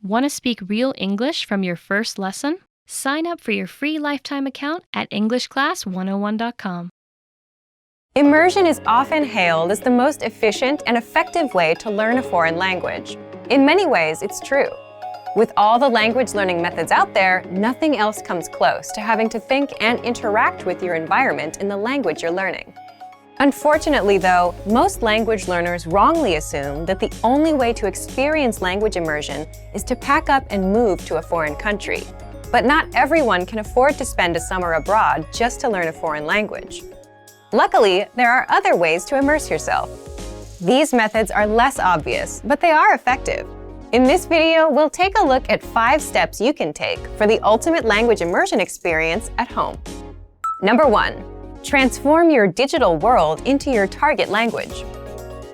Want to speak real English from your first lesson? Sign up for your free lifetime account at EnglishClass101.com. Immersion is often hailed as the most efficient and effective way to learn a foreign language. In many ways, it's true. With all the language learning methods out there, nothing else comes close to having to think and interact with your environment in the language you're learning. Unfortunately, though, most language learners wrongly assume that the only way to experience language immersion is to pack up and move to a foreign country. But not everyone can afford to spend a summer abroad just to learn a foreign language. Luckily, there are other ways to immerse yourself. These methods are less obvious, but they are effective. In this video, we'll take a look at 5 steps you can take for the ultimate language immersion experience at home. Number 1. Transform your digital world into your target language.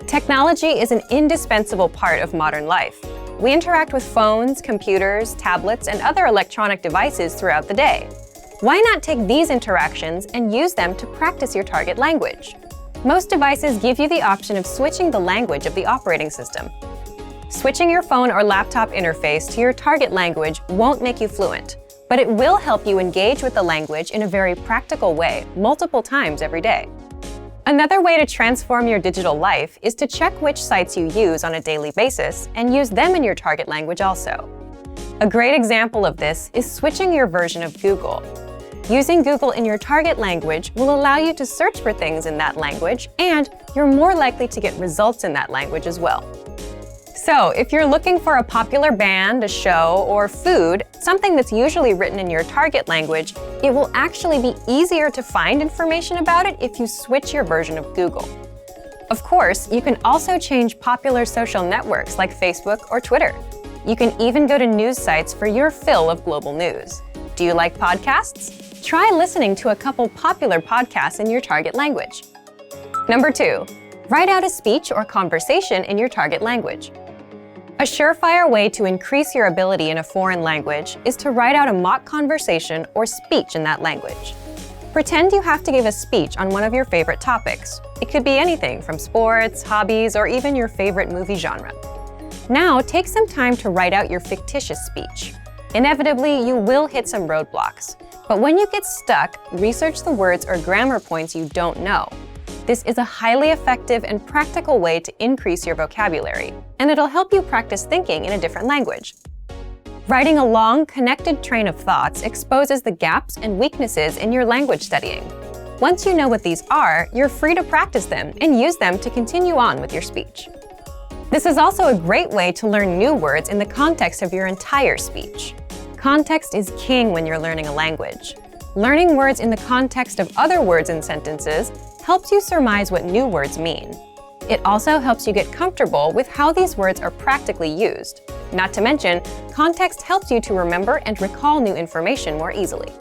Technology is an indispensable part of modern life. We interact with phones, computers, tablets, and other electronic devices throughout the day. Why not take these interactions and use them to practice your target language? Most devices give you the option of switching the language of the operating system. Switching your phone or laptop interface to your target language won't make you fluent, but it will help you engage with the language in a very practical way multiple times every day. Another way to transform your digital life is to check which sites you use on a daily basis and use them in your target language also. A great example of this is switching your version of Google. Using Google in your target language will allow you to search for things in that language, and you're more likely to get results in that language as well. So, if you're looking for a popular band, a show, or food, something that's usually written in your target language, it will actually be easier to find information about it if you switch your version of Google. Of course, you can also change popular social networks like Facebook or Twitter. You can even go to news sites for your fill of global news. Do you like podcasts? Try listening to a couple popular podcasts in your target language. Number 2. Write out a speech or conversation in your target language. A surefire way to increase your ability in a foreign language is to write out a mock conversation or speech in that language. Pretend you have to give a speech on one of your favorite topics. It could be anything from sports, hobbies, or even your favorite movie genre. Now, take some time to write out your fictitious speech. Inevitably, you will hit some roadblocks. But when you get stuck, research the words or grammar points you don't know. This is a highly effective and practical way to increase your vocabulary, and it'll help you practice thinking in a different language. Writing a long, connected train of thoughts exposes the gaps and weaknesses in your language studying. Once you know what these are, you're free to practice them and use them to continue on with your speech. This is also a great way to learn new words in the context of your entire speech. Context is king when you're learning a language. Learning words in the context of other words and sentences helps you surmise what new words mean. It also helps you get comfortable with how these words are practically used. Not to mention, context helps you to remember and recall new information more easily.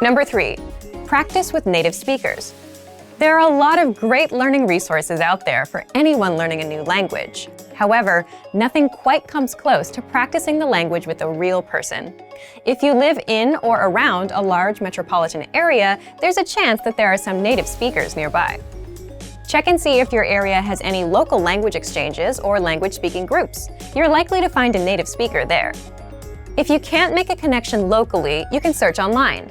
Number 3. Practice with native speakers. There are a lot of great learning resources out there for anyone learning a new language. However, nothing quite comes close to practicing the language with a real person. If you live in or around a large metropolitan area, there's a chance that there are some native speakers nearby. Check and see if your area has any local language exchanges or language-speaking groups. You're likely to find a native speaker there. If you can't make a connection locally, you can search online.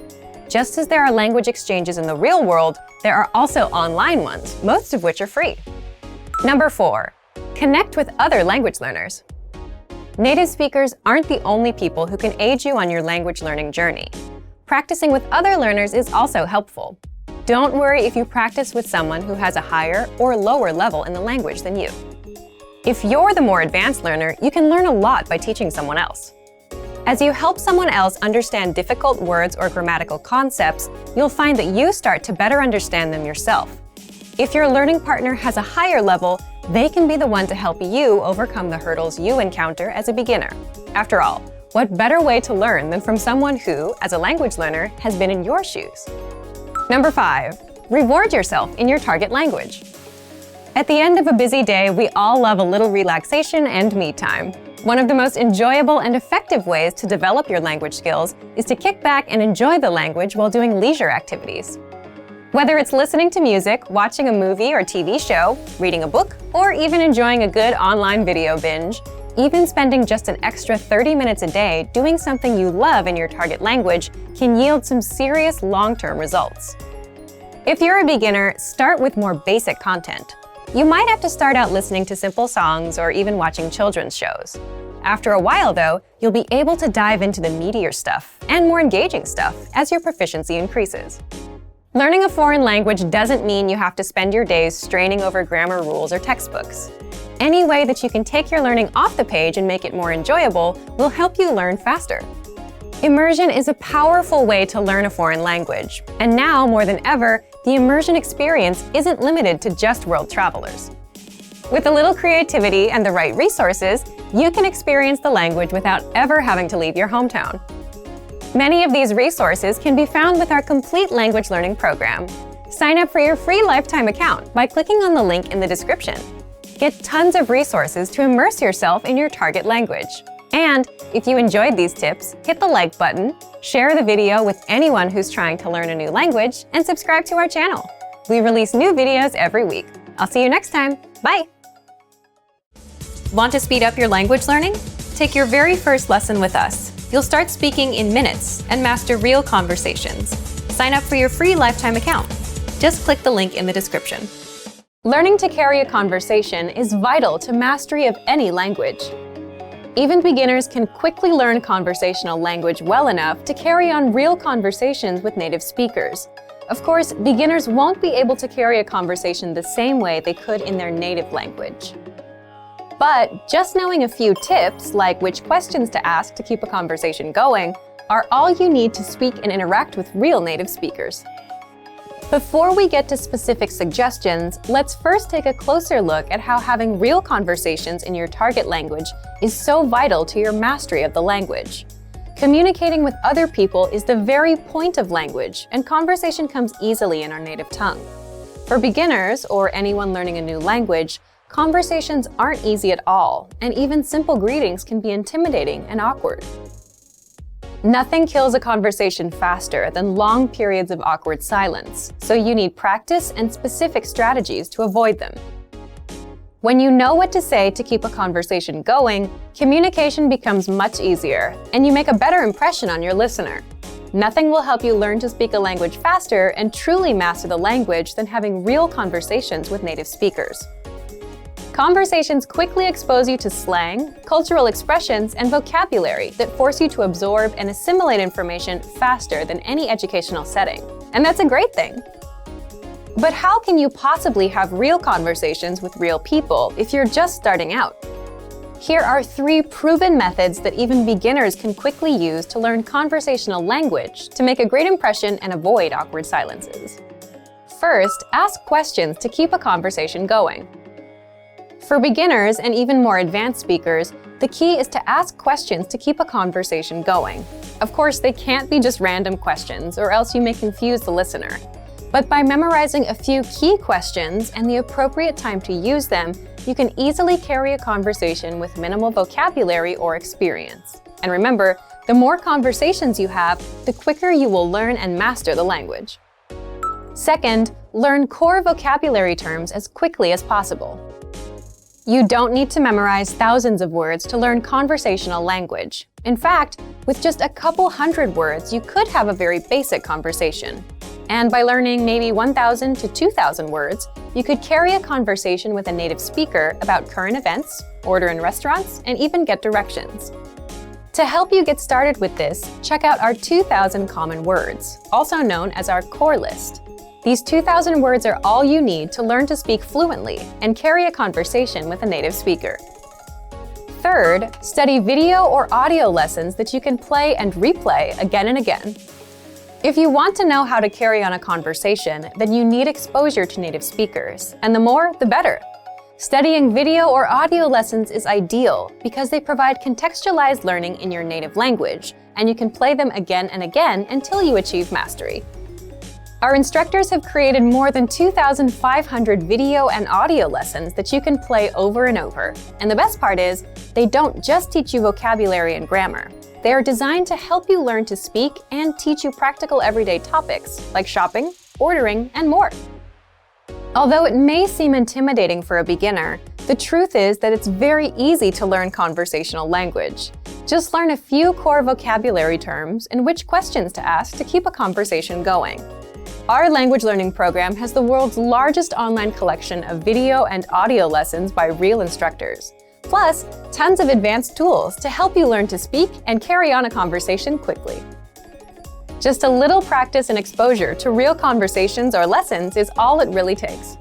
Just as there are language exchanges in the real world, there are also online ones, most of which are free. Number 4. Connect with other language learners. Native speakers aren't the only people who can aid you on your language learning journey. Practicing with other learners is also helpful. Don't worry if you practice with someone who has a higher or lower level in the language than you. If you're the more advanced learner, you can learn a lot by teaching someone else. As you help someone else understand difficult words or grammatical concepts, you'll find that you start to better understand them yourself. If your learning partner has a higher level, they can be the one to help you overcome the hurdles you encounter as a beginner. After all, what better way to learn than from someone who, as a language learner, has been in your shoes? Number 5. Reward yourself in your target language. At the end of a busy day, we all love a little relaxation and me time. One of the most enjoyable and effective ways to develop your language skills is to kick back and enjoy the language while doing leisure activities. Whether it's listening to music, watching a movie or TV show, reading a book, or even enjoying a good online video binge, Even spending just an extra 30 minutes a day doing something you love in your target language can yield some serious long-term results. If you're a beginner, start with more basic content. You might have to start out listening to simple songs or even watching children's shows. After a while, though, you'll be able to dive into the meatier stuff and more engaging stuff as your proficiency increases. Learning a foreign language doesn't mean you have to spend your days straining over grammar rules or textbooks. Any way that you can take your learning off the page and make it more enjoyable will help you learn faster. Immersion is a powerful way to learn a foreign language, and now more than ever, the immersion experience isn't limited to just world travelers. With a little creativity and the right resources, you can experience the language without ever having to leave your hometown. Many of these resources can be found with our complete language learning program. Sign up for your free lifetime account by clicking on the link in the description. Get tons of resources to immerse yourself in your target language. And if you enjoyed these tips, hit the like button, share the video with anyone who's trying to learn a new language, and subscribe to our channel. We release new videos every week. I'll see you next time. Bye! Want to speed up your language learning? Take your very first lesson with us. You'll start speaking in minutes and master real conversations. Sign up for your free lifetime account. Just click the link in the description. Learning to carry a conversation is vital to mastery of any language. Even beginners can quickly learn conversational language well enough to carry on real conversations with native speakers. Of course, beginners won't be able to carry a conversation the same way they could in their native language. But just knowing a few tips, like which questions to ask to keep a conversation going, are all you need to speak and interact with real native speakers. Before we get to specific suggestions, let's first take a closer look at how having real conversations in your target language is so vital to your mastery of the language. Communicating with other people is the very point of language, and conversation comes easily in our native tongue. For beginners, or anyone learning a new language, conversations aren't easy at all, and even simple greetings can be intimidating and awkward. Nothing kills a conversation faster than long periods of awkward silence, so you need practice and specific strategies to avoid them. When you know what to say to keep a conversation going, communication becomes much easier, and you make a better impression on your listener. Nothing will help you learn to speak a language faster and truly master the language than having real conversations with native speakers. Conversations quickly expose you to slang, cultural expressions, and vocabulary that force you to absorb and assimilate information faster than any educational setting. And that's a great thing. But how can you possibly have real conversations with real people if you're just starting out? Here are 3 proven methods that even beginners can quickly use to learn conversational language to make a great impression and avoid awkward silences. First, ask questions to keep a conversation going. For beginners and even more advanced speakers, the key is to ask questions to keep a conversation going. Of course, they can't be just random questions, or else you may confuse the listener. But by memorizing a few key questions and the appropriate time to use them, you can easily carry a conversation with minimal vocabulary or experience. And remember, the more conversations you have, the quicker you will learn and master the language. Second, learn core vocabulary terms as quickly as possible. You don't need to memorize thousands of words to learn conversational language. In fact, with just a couple hundred words, you could have a very basic conversation. And by learning maybe 1,000 to 2,000 words, you could carry a conversation with a native speaker about current events, order in restaurants, and even get directions. To help you get started with this, check out our 2,000 common words, also known as our core list. These 2,000 words are all you need to learn to speak fluently and carry a conversation with a native speaker. Third, study video or audio lessons that you can play and replay again and again. If you want to know how to carry on a conversation, then you need exposure to native speakers, and the more, the better. Studying video or audio lessons is ideal because they provide contextualized learning in your native language, and you can play them again and again until you achieve mastery. Our instructors have created more than 2,500 video and audio lessons that you can play over and over. And the best part is, they don't just teach you vocabulary and grammar. They are designed to help you learn to speak and teach you practical everyday topics like shopping, ordering, and more. Although it may seem intimidating for a beginner, The truth is that it's very easy to learn conversational language. Just learn a few core vocabulary terms and which questions to ask to keep a conversation going. Our language learning program has the world's largest online collection of video and audio lessons by real instructors, plus tons of advanced tools to help you learn to speak and carry on a conversation quickly. Just a little practice and exposure to real conversations or lessons is all it really takes.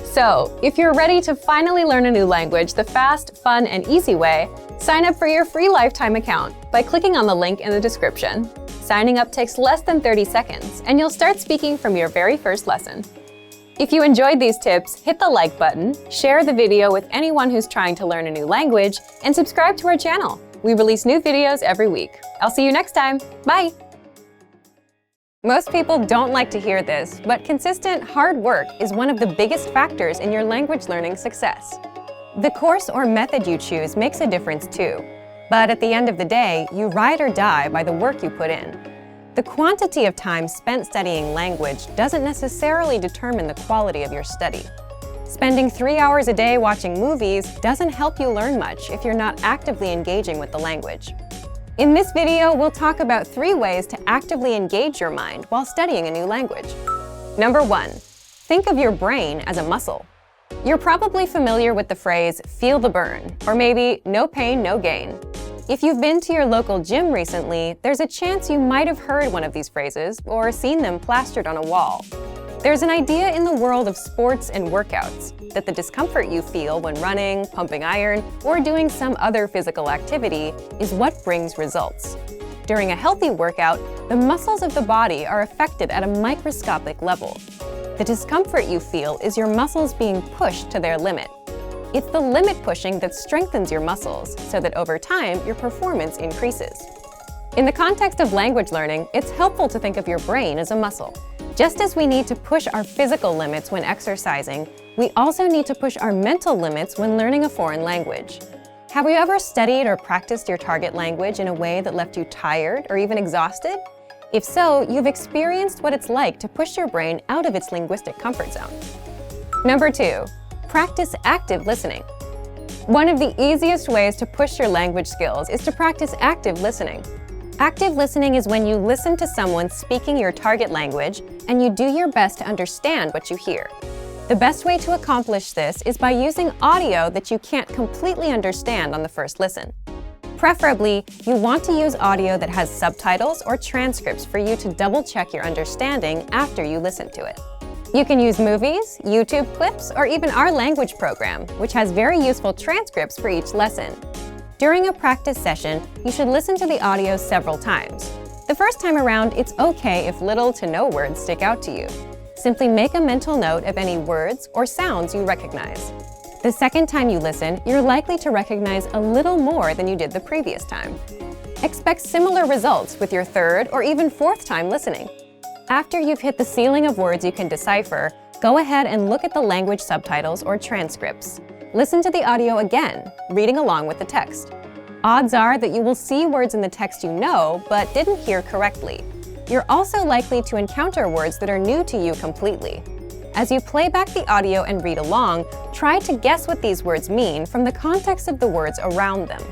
So, if you're ready to finally learn a new language the fast, fun, and easy way, sign up for your free lifetime account by clicking on the link in the description. Signing up takes less than 30 seconds, and you'll start speaking from your very first lesson. If you enjoyed these tips, hit the like button, share the video with anyone who's trying to learn a new language, and subscribe to our channel. We release new videos every week. I'll see you next time. Bye! Most people don't like to hear this, but consistent, hard work is one of the biggest factors in your language learning success. The course or method you choose makes a difference too, but at the end of the day, you ride or die by the work you put in. The quantity of time spent studying language doesn't necessarily determine the quality of your study. Spending 3 hours a day watching movies doesn't help you learn much if you're not actively engaging with the language. In this video, we'll talk about 3 ways to actively engage your mind while studying a new language. Number 1, think of your brain as a muscle. You're probably familiar with the phrase, feel the burn, or maybe no pain, no gain. If you've been to your local gym recently, there's a chance you might have heard one of these phrases or seen them plastered on a wall. There's an idea in the world of sports and workouts that the discomfort you feel when running, pumping iron, or doing some other physical activity is what brings results. During a healthy workout, the muscles of the body are affected at a microscopic level. The discomfort you feel is your muscles being pushed to their limit. It's the limit pushing that strengthens your muscles so that over time, your performance increases. In the context of language learning, it's helpful to think of your brain as a muscle. Just as we need to push our physical limits when exercising, we also need to push our mental limits when learning a foreign language. Have you ever studied or practiced your target language in a way that left you tired or even exhausted? If so, you've experienced what it's like to push your brain out of its linguistic comfort zone. Number 2, practice active listening. One of the easiest ways to push your language skills is to practice active listening. Active listening is when you listen to someone speaking your target language and you do your best to understand what you hear. The best way to accomplish this is by using audio that you can't completely understand on the first listen. Preferably, you want to use audio that has subtitles or transcripts for you to double-check your understanding after you listen to it. You can use movies, YouTube clips, or even our language program, which has very useful transcripts for each lesson. During a practice session, you should listen to the audio several times. The first time around, it's okay if little to no words stick out to you. Simply make a mental note of any words or sounds you recognize. The second time you listen, you're likely to recognize a little more than you did the previous time. Expect similar results with your third or even fourth time listening. After you've hit the ceiling of words you can decipher, go ahead and look at the language subtitles or transcripts. Listen to the audio again, reading along with the text. Odds are that you will see words in the text you know, but didn't hear correctly. You're also likely to encounter words that are new to you completely. As you play back the audio and read along, try to guess what these words mean from the context of the words around them.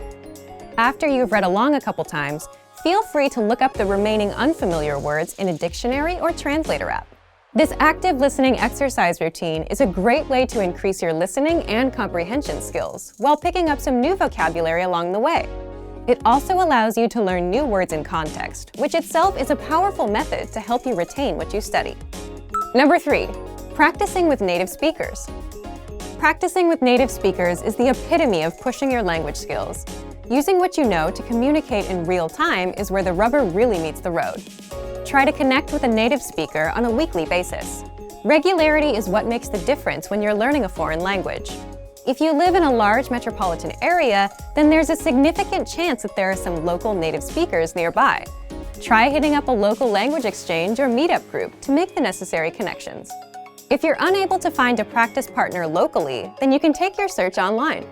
After you've read along a couple times, feel free to look up the remaining unfamiliar words in a dictionary or translator app. This active listening exercise routine is a great way to increase your listening and comprehension skills while picking up some new vocabulary along the way. It also allows you to learn new words in context, which itself is a powerful method to help you retain what you study. Number 3, practicing with native speakers. Practicing with native speakers is the epitome of pushing your language skills. Using what you know to communicate in real time is where the rubber really meets the road. Try to connect with a native speaker on a weekly basis. Regularity is what makes the difference when you're learning a foreign language. If you live in a large metropolitan area, then there's a significant chance that there are some local native speakers nearby. Try hitting up a local language exchange or meetup group to make the necessary connections. If you're unable to find a practice partner locally, then you can take your search online.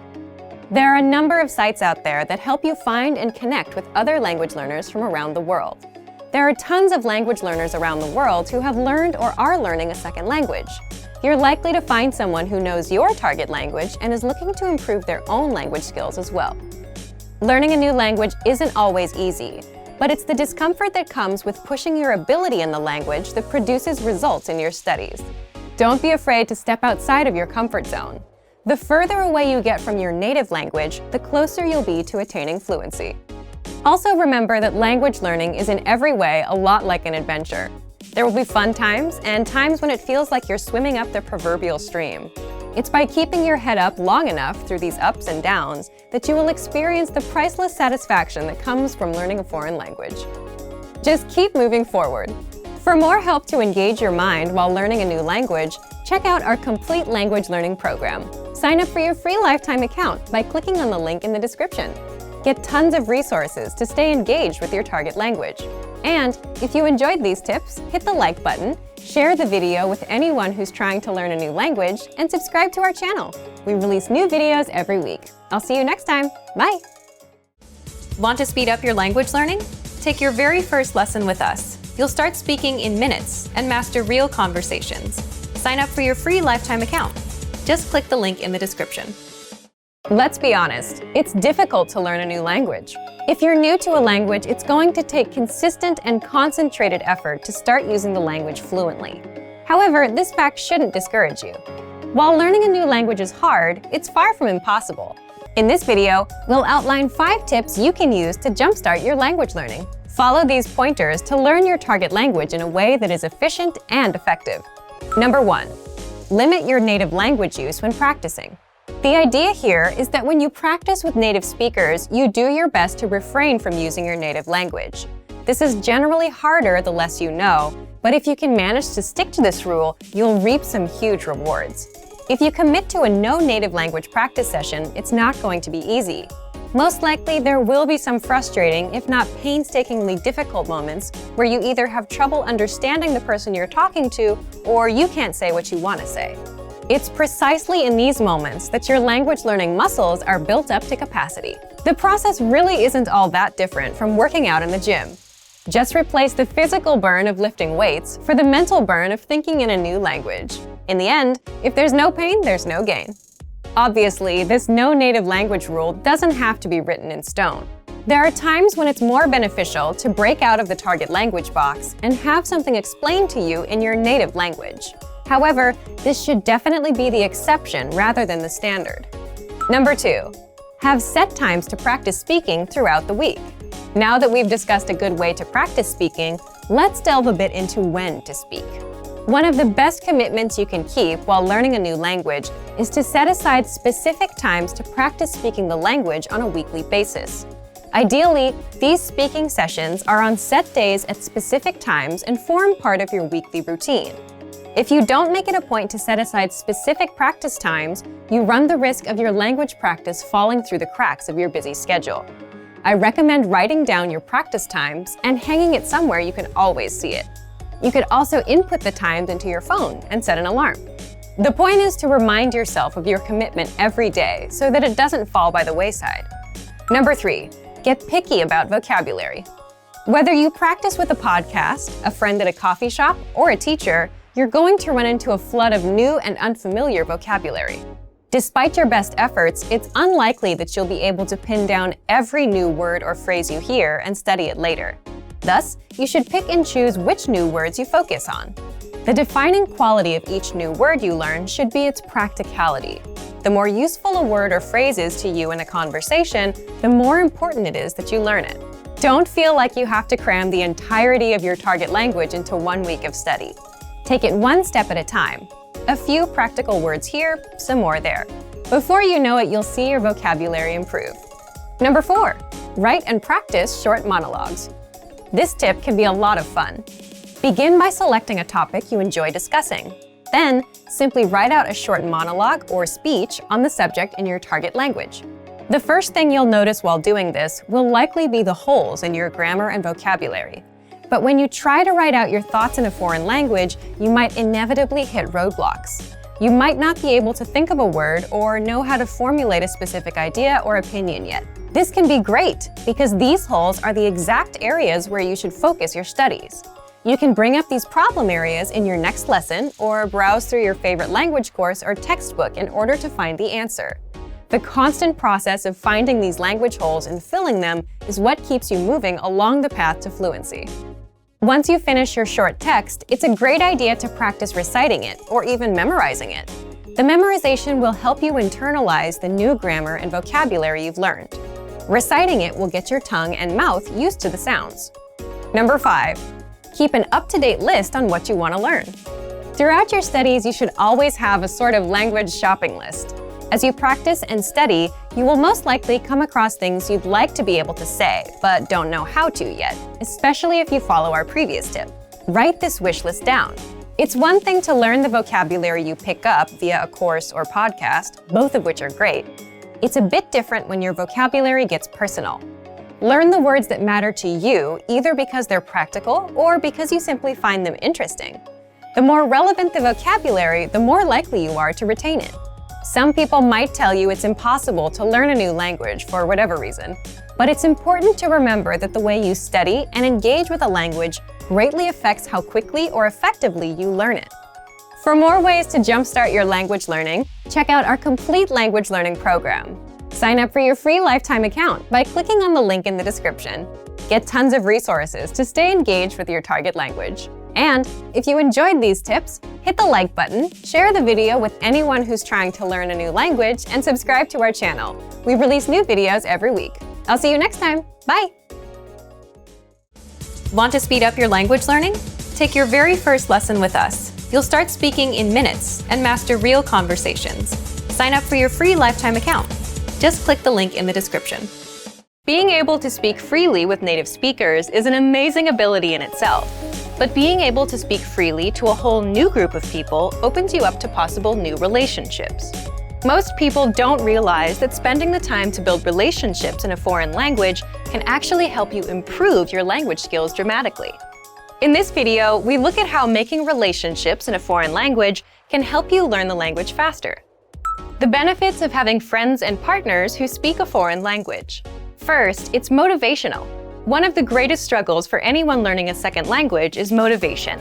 There are a number of sites out there that help you find and connect with other language learners from around the world. There are tons of language learners around the world who have learned or are learning a second language. you're likely to find someone who knows your target language and is looking to improve their own language skills as well. Learning a new language isn't always easy, but it's the discomfort that comes with pushing your ability in the language that produces results in your studies. Don't be afraid to step outside of your comfort zone. The further away you get from your native language, the closer you'll be to attaining fluency. Also remember that language learning is in every way a lot like an adventure. There will be fun times and times when it feels like you're swimming up the proverbial stream. It's by keeping your head up long enough through these ups and downs that you will experience the priceless satisfaction that comes from learning a foreign language. Just keep moving forward. For more help to engage your mind while learning a new language, check out our complete language learning program. Sign up for your free lifetime account by clicking on the link in the description. Get tons of resources to stay engaged with your target language. And if you enjoyed these tips, hit the like button, share the video with anyone who's trying to learn a new language, and subscribe to our channel. We release new videos every week. I'll see you next time. Bye! Want to speed up your language learning? Take your very first lesson with us. You'll start speaking in minutes and master real conversations. Sign up for your free lifetime account. Just click the link in the description. Let's be honest, it's difficult to learn a new language. If you're new to a language, it's going to take consistent and concentrated effort to start using the language fluently. However, this fact shouldn't discourage you. While learning a new language is hard, it's far from impossible. In this video, we'll outline 5 tips you can use to jumpstart your language learning. Follow these pointers to learn your target language in a way that is efficient and effective. Number 1. Limit your native language use when practicing. The idea here is that when you practice with native speakers, you do your best to refrain from using your native language. This is generally harder the less you know, but if you can manage to stick to this rule, you'll reap some huge rewards. If you commit to a no native language practice session, it's not going to be easy. Most likely, there will be some frustrating, if not painstakingly difficult moments where you either have trouble understanding the person you're talking to, or you can't say what you want to say. It's precisely in these moments that your language learning muscles are built up to capacity. The process really isn't all that different from working out in the gym. Just replace the physical burn of lifting weights for the mental burn of thinking in a new language. In the end, if there's no pain, there's no gain. Obviously, this no native language rule doesn't have to be written in stone. There are times when it's more beneficial to break out of the target language box and have something explained to you in your native language. However, this should definitely be the exception rather than the standard. Number 2. Have set times to practice speaking throughout the week. Now that we've discussed a good way to practice speaking, let's delve a bit into when to speak. One of the best commitments you can keep while learning a new language is to set aside specific times to practice speaking the language on a weekly basis. Ideally, these speaking sessions are on set days at specific times and form part of your weekly routine. If you don't make it a point to set aside specific practice times, you run the risk of your language practice falling through the cracks of your busy schedule. I recommend writing down your practice times and hanging it somewhere you can always see it. You could also input the times into your phone and set an alarm. The point is to remind yourself of your commitment every day so that it doesn't fall by the wayside. Number 3, get picky about vocabulary. Whether you practice with a podcast, a friend at a coffee shop, or a teacher, you're going to run into a flood of new and unfamiliar vocabulary. Despite your best efforts, it's unlikely that you'll be able to pin down every new word or phrase you hear and study it later. Thus, you should pick and choose which new words you focus on. The defining quality of each new word you learn should be its practicality. The more useful a word or phrase is to you in a conversation, the more important it is that you learn it. Don't feel like you have to cram the entirety of your target language into 1 week of study. Take it one step at a time. A few practical words here, some more there. Before you know it, you'll see your vocabulary improve. Number 4, write and practice short monologues. This tip can be a lot of fun. Begin by selecting a topic you enjoy discussing. Then, simply write out a short monologue or speech on the subject in your target language. The first thing you'll notice while doing this will likely be the holes in your grammar and vocabulary. But when you try to write out your thoughts in a foreign language, you might inevitably hit roadblocks. You might not be able to think of a word or know how to formulate a specific idea or opinion yet. This can be great because these holes are the exact areas where you should focus your studies. You can bring up these problem areas in your next lesson or browse through your favorite language course or textbook in order to find the answer. The constant process of finding these language holes and filling them is what keeps you moving along the path to fluency. Once you finish your short text, it's a great idea to practice reciting it or even memorizing it. The memorization will help you internalize the new grammar and vocabulary you've learned. Reciting it will get your tongue and mouth used to the sounds. Number 5. Keep an up-to-date list on what you want to learn. Throughout your studies, you should always have a sort of language shopping list. As you practice and study, you will most likely come across things you'd like to be able to say, but don't know how to yet, especially if you follow our previous tip. Write this wish list down. It's one thing to learn the vocabulary you pick up via a course or podcast, both of which are great. It's a bit different when your vocabulary gets personal. Learn the words that matter to you, either because they're practical or because you simply find them interesting. The more relevant the vocabulary, the more likely you are to retain it. Some people might tell you it's impossible to learn a new language for whatever reason, but it's important to remember that the way you study and engage with a language greatly affects how quickly or effectively you learn it. For more ways to jumpstart your language learning, check out our complete language learning program. Sign up for your free lifetime account by clicking on the link in the description. Get tons of resources to stay engaged with your target language. And if you enjoyed these tips, hit the like button, share the video with anyone who's trying to learn a new language, and subscribe to our channel. We release new videos every week. I'll see you next time. Bye! Want to speed up your language learning? Take your very first lesson with us. You'll start speaking in minutes and master real conversations. Sign up for your free lifetime account. Just click the link in the description. Being able to speak freely with native speakers is an amazing ability in itself. But being able to speak freely to a whole new group of people opens you up to possible new relationships. Most people don't realize that spending the time to build relationships in a foreign language can actually help you improve your language skills dramatically. In this video, we look at how making relationships in a foreign language can help you learn the language faster. The benefits of having friends and partners who speak a foreign language. First, it's motivational. One of the greatest struggles for anyone learning a second language is motivation.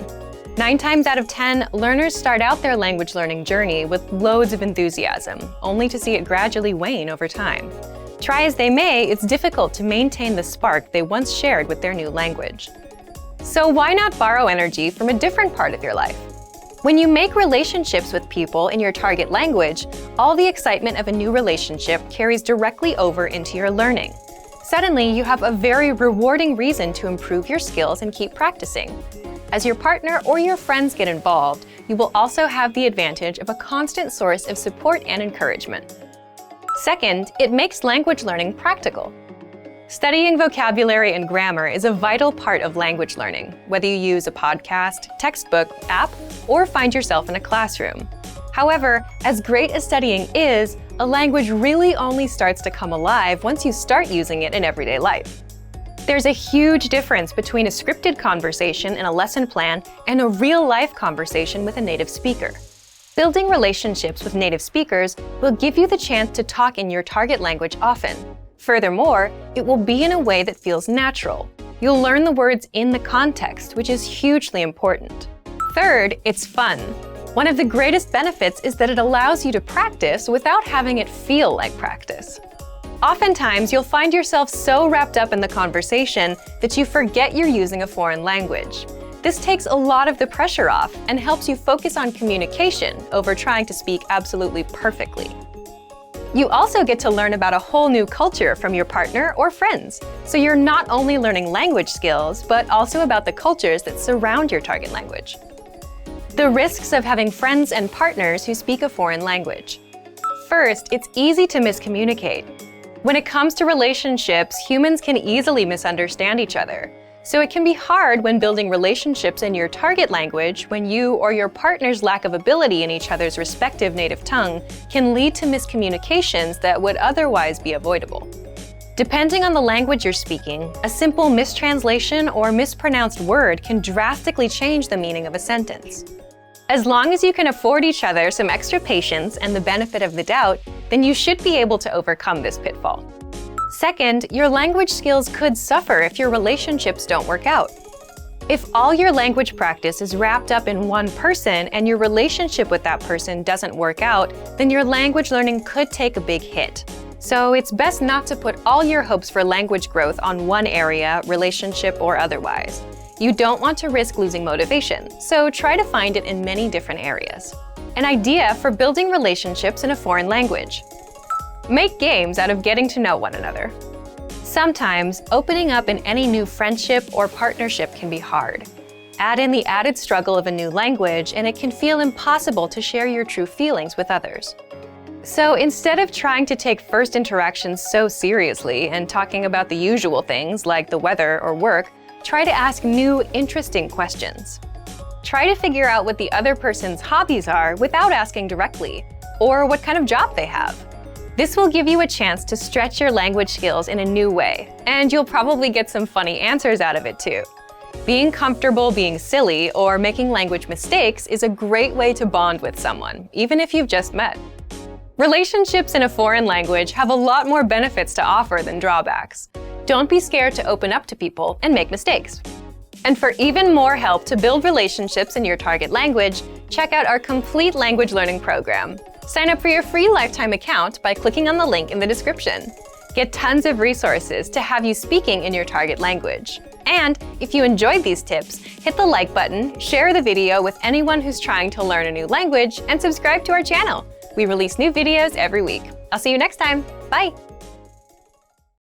9 times out of 10, learners start out their language learning journey with loads of enthusiasm, only to see it gradually wane over time. Try as they may, it's difficult to maintain the spark they once shared with their new language. So why not borrow energy from a different part of your life? When you make relationships with people in your target language, all the excitement of a new relationship carries directly over into your learning. Suddenly, you have a very rewarding reason to improve your skills and keep practicing. As your partner or your friends get involved, you will also have the advantage of a constant source of support and encouragement. Second, it makes language learning practical. Studying vocabulary and grammar is a vital part of language learning, whether you use a podcast, textbook, app, or find yourself in a classroom. However, as great as studying is, a language really only starts to come alive once you start using it in everyday life. There's a huge difference between a scripted conversation in a lesson plan and a real-life conversation with a native speaker. Building relationships with native speakers will give you the chance to talk in your target language often. Furthermore, it will be in a way that feels natural. You'll learn the words in the context, which is hugely important. Third, it's fun. One of the greatest benefits is that it allows you to practice without having it feel like practice. Oftentimes, you'll find yourself so wrapped up in the conversation that you forget you're using a foreign language. This takes a lot of the pressure off and helps you focus on communication over trying to speak absolutely perfectly. You also get to learn about a whole new culture from your partner or friends, so you're not only learning language skills, but also about the cultures that surround your target language. The risks of having friends and partners who speak a foreign language. First, it's easy to miscommunicate. When it comes to relationships, humans can easily misunderstand each other. So it can be hard when building relationships in your target language when you or your partner's lack of ability in each other's respective native tongue can lead to miscommunications that would otherwise be avoidable. Depending on the language you're speaking, a simple mistranslation or mispronounced word can drastically change the meaning of a sentence. As long as you can afford each other some extra patience and the benefit of the doubt, then you should be able to overcome this pitfall. Second, your language skills could suffer if your relationships don't work out. If all your language practice is wrapped up in one person and your relationship with that person doesn't work out, then your language learning could take a big hit. So it's best not to put all your hopes for language growth on one area, relationship or otherwise. You don't want to risk losing motivation, so try to find it in many different areas. An idea for building relationships in a foreign language. Make games out of getting to know one another. Sometimes, opening up in any new friendship or partnership can be hard. Add in the added struggle of a new language, and it can feel impossible to share your true feelings with others. So instead of trying to take first interactions so seriously and talking about the usual things like the weather or work, try to ask new, interesting questions. Try to figure out what the other person's hobbies are without asking directly, or what kind of job they have. This will give you a chance to stretch your language skills in a new way, and you'll probably get some funny answers out of it too. Being comfortable being silly or making language mistakes is a great way to bond with someone, even if you've just met. Relationships in a foreign language have a lot more benefits to offer than drawbacks. Don't be scared to open up to people and make mistakes. And for even more help to build relationships in your target language, check out our complete language learning program. Sign up for your free lifetime account by clicking on the link in the description. Get tons of resources to have you speaking in your target language. And if you enjoyed these tips, hit the like button, share the video with anyone who's trying to learn a new language, and subscribe to our channel. We release new videos every week. I'll see you next time. Bye!